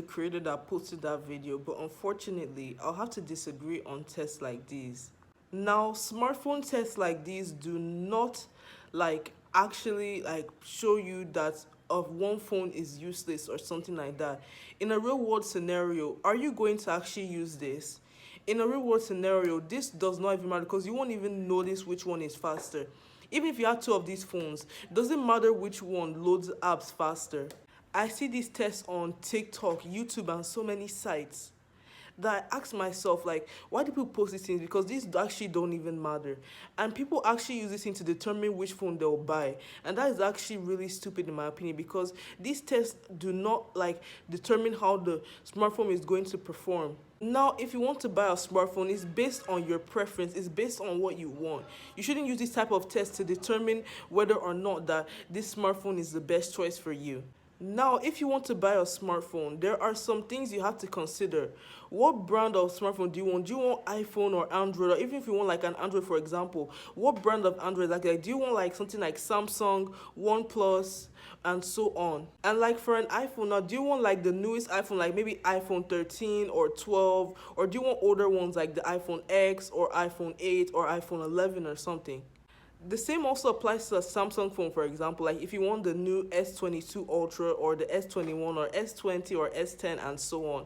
creator that posted that video, but unfortunately, I'll have to disagree on tests like these. Now, smartphone tests like these do not actually show you that of one phone is useless or something like that. In a real world scenario, are you going to actually use this? In a real world scenario, this does not even matter because you won't even notice which one is faster. Even if you have two of these phones, it doesn't matter which one loads apps faster. I see these tests on TikTok, YouTube, and so many sites that I ask myself, like, why do people post these things? Because these actually don't even matter. And people actually use this thing to determine which phone they'll buy. And that is actually really stupid in my opinion because these tests do not determine how the smartphone is going to perform. Now, if you want to buy a smartphone, it's based on your preference, it's based on what you want. You shouldn't use this type of test to determine whether or not that this smartphone is the best choice for you. Now, if you want to buy a smartphone, there are some things you have to consider. What brand of smartphone do you want? Do you want iPhone or Android? Or even if you want like an Android, for example, what brand of Android? Do you want like something like Samsung, OnePlus, and so on? And like for an iPhone, now do you want like the newest iPhone, like maybe iPhone 13 or 12, or do you want older ones like the iPhone X or iPhone 8 or iPhone 11 or something? The same also applies to a Samsung phone, for example. Like if you want the new S22 Ultra or the S21 or S20 or S10 and so on.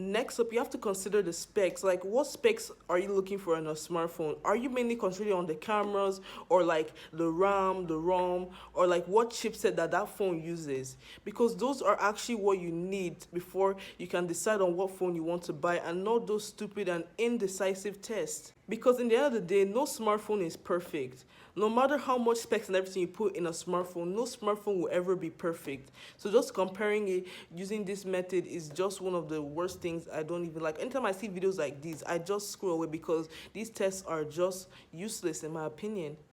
Next up, you have to consider the specs. Like, what specs are you looking for in a smartphone? Are you mainly concentrating on the cameras or like the RAM, the ROM, or like what chipset that phone uses? Because those are actually what you need before you can decide on what phone you want to buy and not those stupid and indecisive tests. Because in the end of the day, no smartphone is perfect. No matter how much specs and everything you put in a smartphone, no smartphone will ever be perfect. So just comparing it using this method is just one of the worst things I don't even like. Anytime I see videos like these, I just scroll away because these tests are just useless in my opinion.